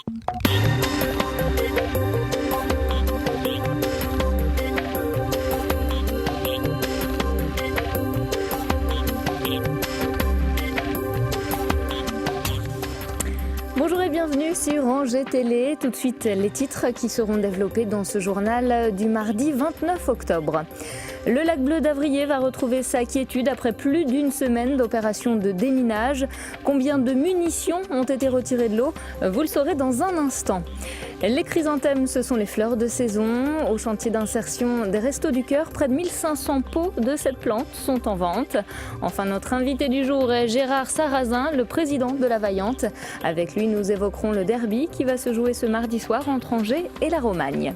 Bonjour et bienvenue sur Angers Télé. Tout de suite, les titres qui seront développés dans ce journal du mardi 29 octobre. Le lac bleu d'Avrier va retrouver sa quiétude après plus d'une semaine d'opération de déminage. Combien de munitions ont été retirées de l'eau? Vous le saurez dans un instant. Les chrysanthèmes, ce sont les fleurs de saison. Au chantier d'insertion des Restos du Cœur, près de 1500 pots de cette plante sont en vente. Enfin, notre invité du jour est Gérard Sarrazin, le président de la Vaillante. Avec lui, nous évoquerons le derby qui va se jouer ce mardi soir entre Angers et la Romagne.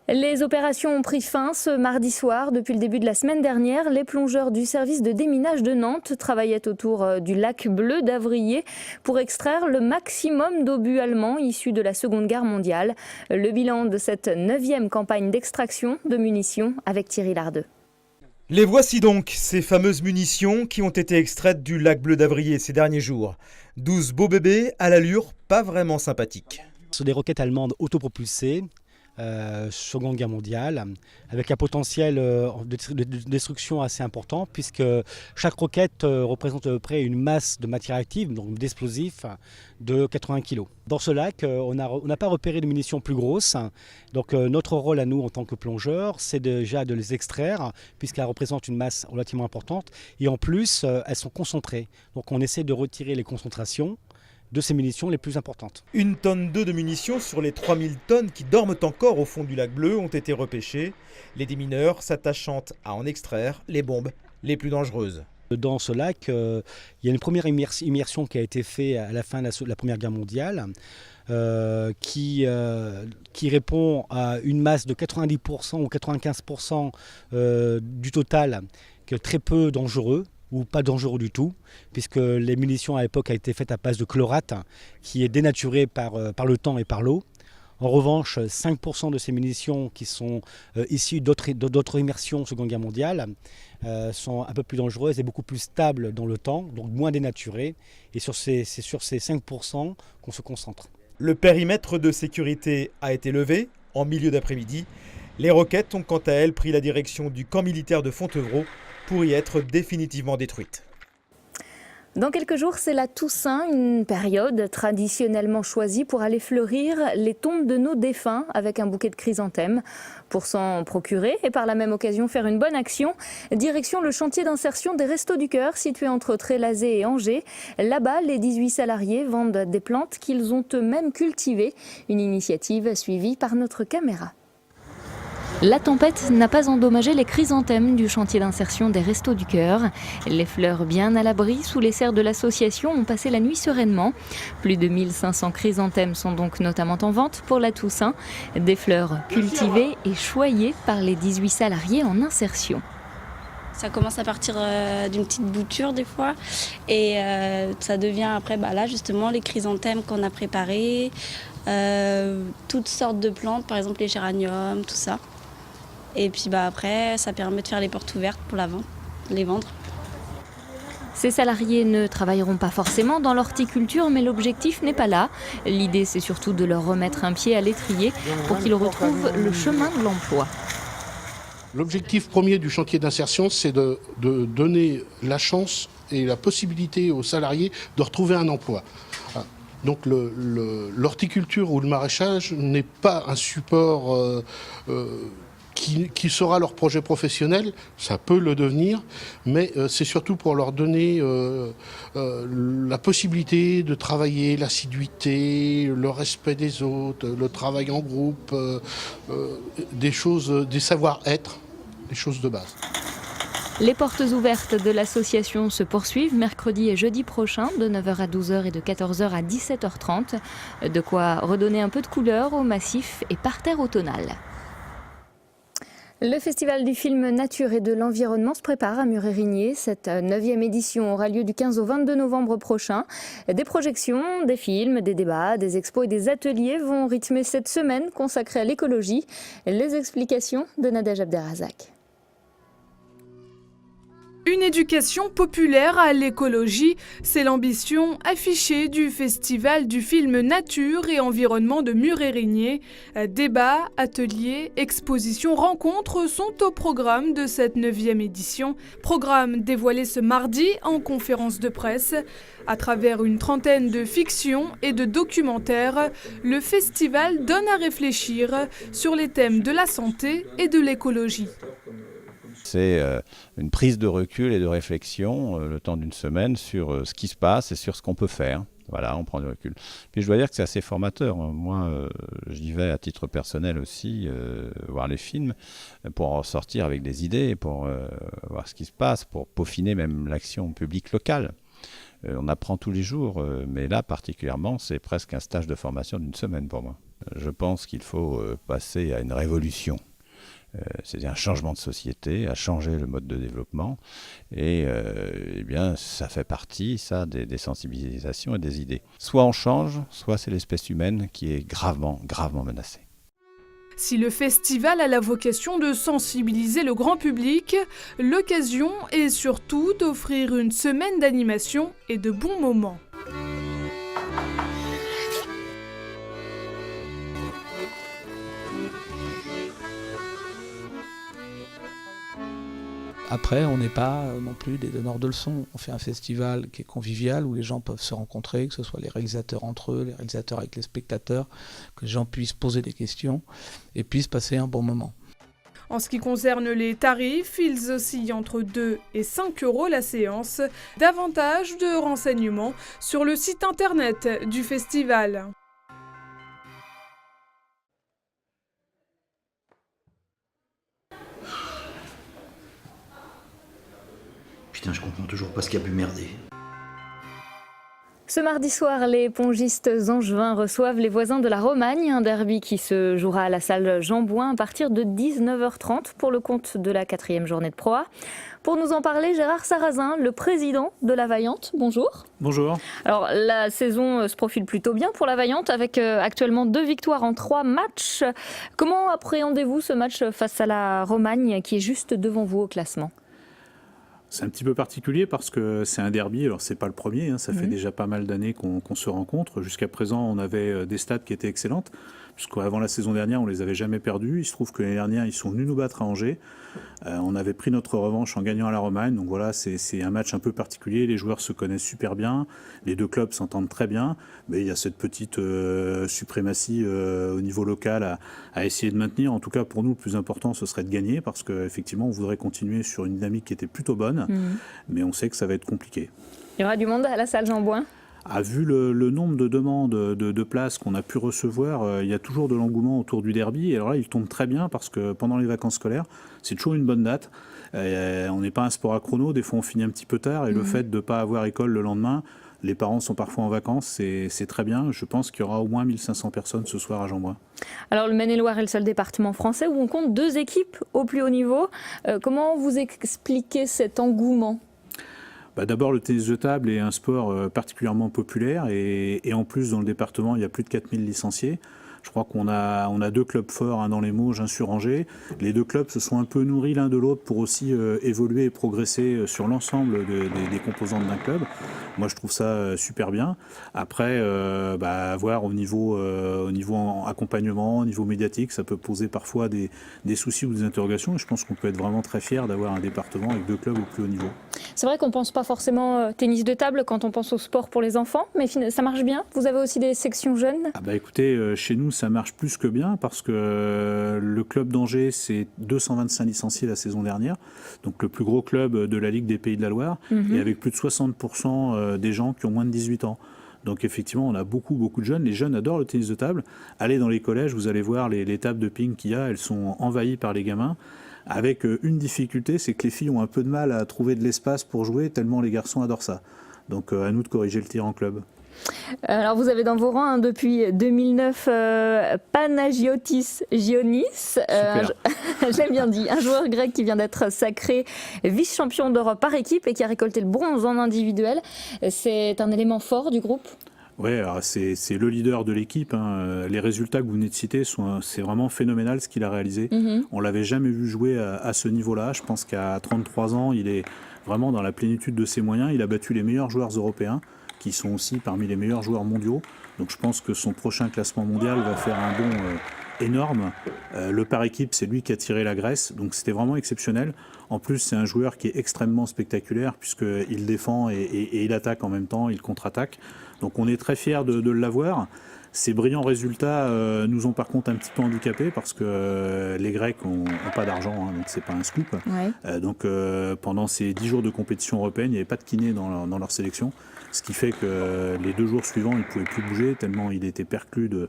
Les opérations ont pris fin ce mardi soir. Depuis le début de la semaine dernière, les plongeurs du service de déminage de Nantes travaillaient autour du lac bleu d'Avrier pour extraire le maximum d'obus allemands issus de la Seconde Guerre mondiale. Le bilan de cette 9e campagne d'extraction de munitions avec Thierry Lardeux. Les voici donc, ces fameuses munitions qui ont été extraites du lac bleu d'Avrier ces derniers jours. 12 beaux bébés à l'allure pas vraiment sympathique. Ce sont des roquettes allemandes autopropulsées. Seconde Guerre mondiale, avec un potentiel de destruction assez important, puisque chaque roquette représente à peu près une masse de matière active, donc d'explosifs, de 80 kg. Dans ce lac, on n'a pas repéré de munitions plus grosses, donc notre rôle à nous en tant que plongeurs, c'est déjà de les extraire, puisqu'elles représentent une masse relativement importante, et en plus, elles sont concentrées. Donc on essaie de retirer les concentrations de ces munitions les plus importantes. 1,2 tonne de munitions sur les 3000 tonnes qui dorment encore au fond du lac bleu ont été repêchées, les démineurs s'attachant à en extraire les bombes les plus dangereuses. Dans ce lac, il y a une première immersion qui a été faite à la fin de la Première Guerre mondiale, qui répond à une masse de 90% ou 95% du total, qui est très peu dangereux, ou pas dangereux du tout, puisque les munitions à l'époque ont été faites à base de chlorate, qui est dénaturé par le temps et par l'eau. En revanche, 5% de ces munitions qui sont issues d'autres immersions Seconde Guerre mondiale sont un peu plus dangereuses et beaucoup plus stables dans le temps, donc moins dénaturées. Et c'est sur ces 5% qu'on se concentre. Le périmètre de sécurité a été levé en milieu d'après-midi. Les roquettes ont quant à elles pris la direction du camp militaire de Fontevraud pour y être définitivement détruite. Dans quelques jours, c'est la Toussaint, une période traditionnellement choisie pour aller fleurir les tombes de nos défunts avec un bouquet de chrysanthèmes. Pour s'en procurer et par la même occasion faire une bonne action, direction le chantier d'insertion des Restos du Cœur situé entre Trélazé et Angers. Là-bas, les 18 salariés vendent des plantes qu'ils ont eux-mêmes cultivées. Une initiative suivie par notre caméra. La tempête n'a pas endommagé les chrysanthèmes du chantier d'insertion des Restos du Cœur. Les fleurs bien à l'abri sous les serres de l'association ont passé la nuit sereinement. Plus de 1500 chrysanthèmes sont donc notamment en vente pour la Toussaint. Des fleurs cultivées et choyées par les 18 salariés en insertion. Ça commence à partir d'une petite bouture des fois et ça devient après là justement les chrysanthèmes qu'on a préparés, toutes sortes de plantes, par exemple les géraniums, tout ça. Et puis après, ça permet de faire les portes ouvertes pour les vendre. Ces salariés ne travailleront pas forcément dans l'horticulture, mais l'objectif n'est pas là. L'idée, c'est surtout de leur remettre un pied à l'étrier pour qu'ils retrouvent le chemin de l'emploi. L'objectif premier du chantier d'insertion, c'est de donner la chance et la possibilité aux salariés de retrouver un emploi. Donc l'horticulture ou le maraîchage n'est pas un support qui sera leur projet professionnel, ça peut le devenir, mais c'est surtout pour leur donner la possibilité de travailler l'assiduité, le respect des autres, le travail en groupe, des savoir-être, des choses de base. Les portes ouvertes de l'association se poursuivent mercredi et jeudi prochain de 9h à 12h et de 14h à 17h30. De quoi redonner un peu de couleur au massif et parterre automnal. Le Festival du film Nature et de l'Environnement se prépare à Muret-Rignier. Cette 9e édition aura lieu du 15 au 22 novembre prochain. Des projections, des films, des débats, des expos et des ateliers vont rythmer cette semaine consacrée à l'écologie. Les explications de Nadège Abderrazak. Une éducation populaire à l'écologie, c'est l'ambition affichée du Festival du film Nature et Environnement de Mur-Érigné. Débats, ateliers, expositions, rencontres sont au programme de cette 9e édition. Programme dévoilé ce mardi en conférence de presse. À travers une trentaine de fictions et de documentaires, le festival donne à réfléchir sur les thèmes de la santé et de l'écologie. C'est une prise de recul et de réflexion le temps d'une semaine sur ce qui se passe et sur ce qu'on peut faire. Voilà, on prend du recul. Puis je dois dire que c'est assez formateur. Moi, j'y vais à titre personnel aussi, voir les films, pour en sortir avec des idées, pour voir ce qui se passe, pour peaufiner même l'action publique locale. On apprend tous les jours, mais là particulièrement, c'est presque un stage de formation d'une semaine pour moi. Je pense qu'il faut passer à une révolution. C'est un changement de société, à changer le mode de développement. Et eh bien, ça fait partie, ça, des sensibilisations et des idées. Soit on change, soit c'est l'espèce humaine qui est gravement, gravement menacée. Si le festival a la vocation de sensibiliser le grand public, l'occasion est surtout d'offrir une semaine d'animation et de bons moments. Après, on n'est pas non plus des donneurs de leçons. On fait un festival qui est convivial, où les gens peuvent se rencontrer, que ce soit les réalisateurs entre eux, les réalisateurs avec les spectateurs, que les gens puissent poser des questions et puissent passer un bon moment. En ce qui concerne les tarifs, ils oscillent entre 2 et 5 € la séance. Davantage de renseignements sur le site internet du festival. Putain, je comprends toujours pas ce qui a pu merder. Ce mardi soir, les pongistes angevins reçoivent les voisins de la Romagne, un derby qui se jouera à la salle Jean Bouin à partir de 19h30 pour le compte de la 4e journée de Pro A. Pour nous en parler, Gérard Sarrazin, le président de la Vaillante. Bonjour. Bonjour. Alors, la saison se profile plutôt bien pour la Vaillante avec actuellement 2 victoires en 3 matchs. Comment appréhendez-vous ce match face à la Romagne qui est juste devant vous au classement ? C'est un petit peu particulier parce que c'est un derby, alors c'est pas le premier, ça fait déjà pas mal d'années qu'on se rencontre. Jusqu'à présent, on avait des stats qui étaient excellentes, puisqu'avant la saison dernière, on les avait jamais perdus. Il se trouve que l'année dernière, ils sont venus nous battre à Angers. On avait pris notre revanche en gagnant à la Romagne, donc voilà, c'est un match un peu particulier. Les joueurs se connaissent super bien, les deux clubs s'entendent très bien, mais il y a cette petite suprématie au niveau local à essayer de maintenir. En tout cas, pour nous, le plus important, ce serait de gagner, parce qu'effectivement, on voudrait continuer sur une dynamique qui était plutôt bonne, mais on sait que ça va être compliqué. Il y aura du monde à la salle Jean Bouin ? Vu le nombre de demandes de places qu'on a pu recevoir, il y a toujours de l'engouement autour du derby. Et alors là, il tombe très bien parce que pendant les vacances scolaires, c'est toujours une bonne date. On n'est pas un sport à chrono, des fois on finit un petit peu tard. Et le fait de ne pas avoir école le lendemain, les parents sont parfois en vacances, c'est très bien. Je pense qu'il y aura au moins 1500 personnes ce soir à Jean Bouin. Alors le Maine-et-Loire est le seul département français où on compte 2 équipes au plus haut niveau. Comment vous expliquez cet engouement ? D'abord, le tennis de table est un sport particulièrement populaire et en plus, dans le département, il y a plus de 4000 licenciés. Je crois qu'on a 2 clubs forts, un dans les Mauges, un sur Angers. Les 2 clubs se sont un peu nourris l'un de l'autre pour aussi évoluer et progresser sur l'ensemble des composantes d'un club. Moi, je trouve ça super bien. Après, voir au niveau accompagnement, au niveau médiatique, ça peut poser parfois des soucis ou des interrogations. Et je pense qu'on peut être vraiment très fier d'avoir un département avec 2 clubs au plus haut niveau. C'est vrai qu'on ne pense pas forcément tennis de table quand on pense au sport pour les enfants, mais ça marche bien. Vous avez aussi des sections jeunes ? Écoutez, chez nous, ça marche plus que bien parce que le club d'Angers, c'est 225 licenciés la saison dernière, donc le plus gros club de la Ligue des Pays de la Loire, et avec plus de 60% des gens qui ont moins de 18 ans. Donc effectivement, on a beaucoup de jeunes. Les jeunes adorent le tennis de table. Allez dans les collèges, vous allez voir les tables de ping qu'il y a, elles sont envahies par les gamins. Avec une difficulté, c'est que les filles ont un peu de mal à trouver de l'espace pour jouer, tellement les garçons adorent ça. Donc à nous de corriger le tir en club. Alors vous avez dans vos rangs depuis 2009 Panagiotis Gionis, je l'ai bien dit, un joueur grec qui vient d'être sacré vice-champion d'Europe par équipe et qui a récolté le bronze en individuel. C'est un élément fort du groupe ? Oui, c'est le leader de l'équipe. Les résultats que vous venez de citer, c'est vraiment phénoménal ce qu'il a réalisé. On ne l'avait jamais vu jouer à ce niveau-là. Je pense qu'à 33 ans, il est vraiment dans la plénitude de ses moyens. Il a battu les meilleurs joueurs européens, qui sont aussi parmi les meilleurs joueurs mondiaux. Donc je pense que son prochain classement mondial va faire un bond énorme. Le par équipe, c'est lui qui a tiré la Grèce, donc c'était vraiment exceptionnel. En plus, c'est un joueur qui est extrêmement spectaculaire, puisqu'il défend et il attaque en même temps, il contre-attaque. Donc on est très fiers de l'avoir. Ces brillants résultats nous ont par contre un petit peu handicapés parce que les Grecs n'ont pas d'argent, hein, donc c'est pas un scoop. Ouais. Donc pendant ces 10 jours de compétition européenne, il n'y avait pas de kiné dans leur sélection, ce qui fait que les 2 jours suivants, ils ne pouvaient plus bouger tellement il était perclus de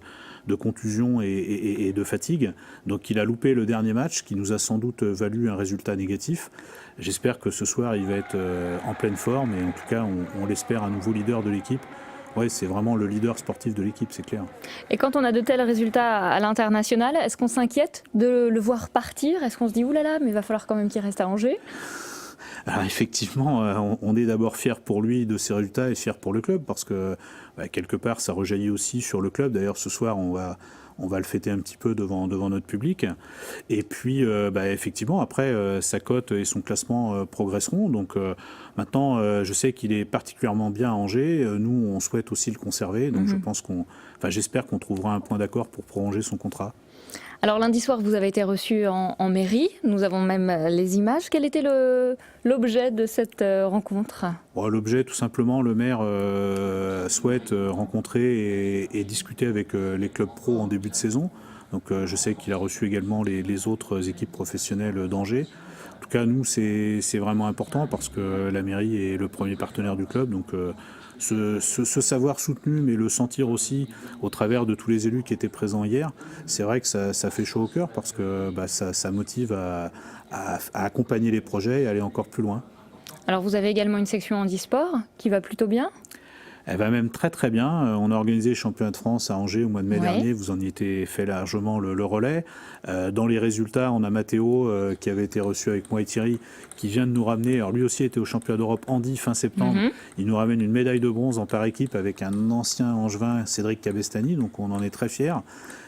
contusion et de fatigue. Donc il a loupé le dernier match qui nous a sans doute valu un résultat négatif. J'espère que ce soir, il va être en pleine forme et en tout cas, on l'espère un nouveau leader de l'équipe. Ouais, c'est vraiment le leader sportif de l'équipe, c'est clair. Et quand on a de tels résultats à l'international, est-ce qu'on s'inquiète de le voir partir? Est-ce qu'on se dit, oulala, mais il va falloir quand même qu'il reste à Angers? Alors effectivement, on est d'abord fiers pour lui de ses résultats et fiers pour le club parce que quelque part, ça rejaillit aussi sur le club. D'ailleurs, ce soir, on va le fêter un petit peu devant notre public. Et puis, effectivement, après, sa cote et son classement progresseront. Donc maintenant, je sais qu'il est particulièrement bien à Angers. Nous, on souhaite aussi le conserver. Donc j'espère qu'on trouvera un point d'accord pour prolonger son contrat. Alors lundi soir, vous avez été reçu en mairie. Nous avons même les images. Quel était l'objet de cette rencontre? L'objet, tout simplement, le maire souhaite rencontrer et discuter avec les clubs pro en début de saison. Donc je sais qu'il a reçu également les autres équipes professionnelles d'Angers. En tout cas, nous, c'est vraiment important parce que la mairie est le premier partenaire du club. Donc ce savoir soutenu, mais le sentir aussi au travers de tous les élus qui étaient présents hier, c'est vrai que ça fait chaud au cœur parce que ça motive à accompagner les projets et aller encore plus loin. Alors vous avez également une section handisport qui va plutôt bien? Elle va même très très bien. On a organisé le championnat de France à Angers au mois de mai dernier. Vous en y étiez fait largement le relais. Dans les résultats, on a Mathéo qui avait été reçu avec moi et Thierry, qui vient de nous ramener. Alors lui aussi était au championnat d'Europe handi fin septembre. Il nous ramène une médaille de bronze en par équipe avec un ancien Angevin, Cédric Cabestany. Donc on en est très fiers.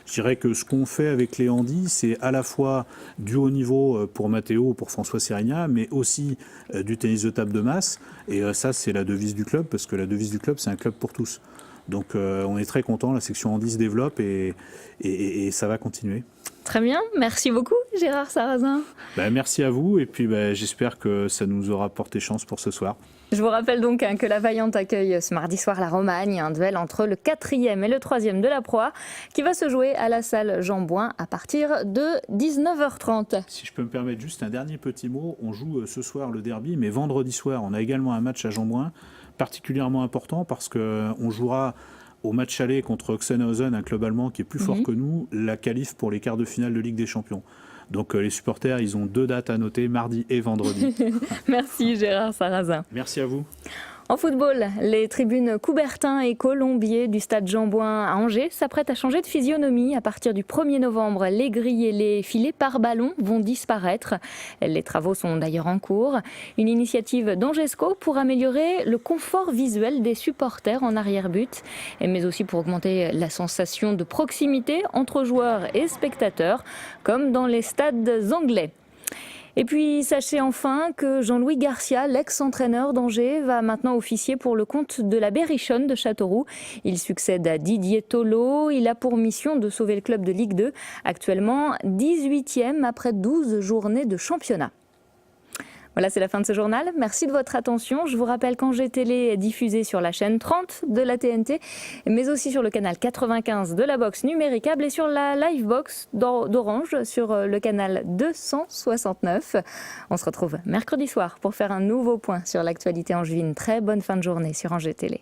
Je dirais que ce qu'on fait avec les handis, c'est à la fois du haut niveau pour Mathéo, pour François Sérigna, mais aussi du tennis de table de masse. Et ça, c'est la devise du club, parce que la devise du club, c'est un club pour tous. Donc on est très content, la section handi se développe et ça va continuer. Très bien, merci beaucoup Gérard Sarrazin. Merci à vous et puis j'espère que ça nous aura porté chance pour ce soir. Je vous rappelle donc que la Vaillante accueille ce mardi soir la Romagne, un duel entre le 4e et le 3e de la Pro A qui va se jouer à la salle Jean Bouin à partir de 19h30. Si je peux me permettre juste un dernier petit mot, on joue ce soir le derby, mais vendredi soir on a également un match à Jean Bouin particulièrement important parce qu'on jouera au match aller contre Oxenhausen, un club allemand qui est plus fort que nous, la qualif pour les quarts de finale de Ligue des Champions. Donc les supporters, ils ont 2 dates à noter, mardi et vendredi. Merci Gérard Sarrazin. Merci à vous. En football, les tribunes Coubertin et Colombier du stade Jean Bouin à Angers s'apprêtent à changer de physionomie. À partir du 1er novembre, les grilles et les filets par ballon vont disparaître. Les travaux sont d'ailleurs en cours. Une initiative d'Angesco pour améliorer le confort visuel des supporters en arrière-but, mais aussi pour augmenter la sensation de proximité entre joueurs et spectateurs, comme dans les stades anglais. Et puis, sachez enfin que Jean-Louis Garcia, l'ex-entraîneur d'Angers, va maintenant officier pour le compte de la Berrichonne de Châteauroux. Il succède à Didier Tolo. Il a pour mission de sauver le club de Ligue 2, actuellement 18e après 12 journées de championnat. Voilà, c'est la fin de ce journal. Merci de votre attention. Je vous rappelle qu'Angers Télé est diffusé sur la chaîne 30 de la TNT, mais aussi sur le canal 95 de la box numéricable et sur la Livebox d'Orange sur le canal 269. On se retrouve mercredi soir pour faire un nouveau point sur l'actualité angevine. Très bonne fin de journée sur Angers Télé.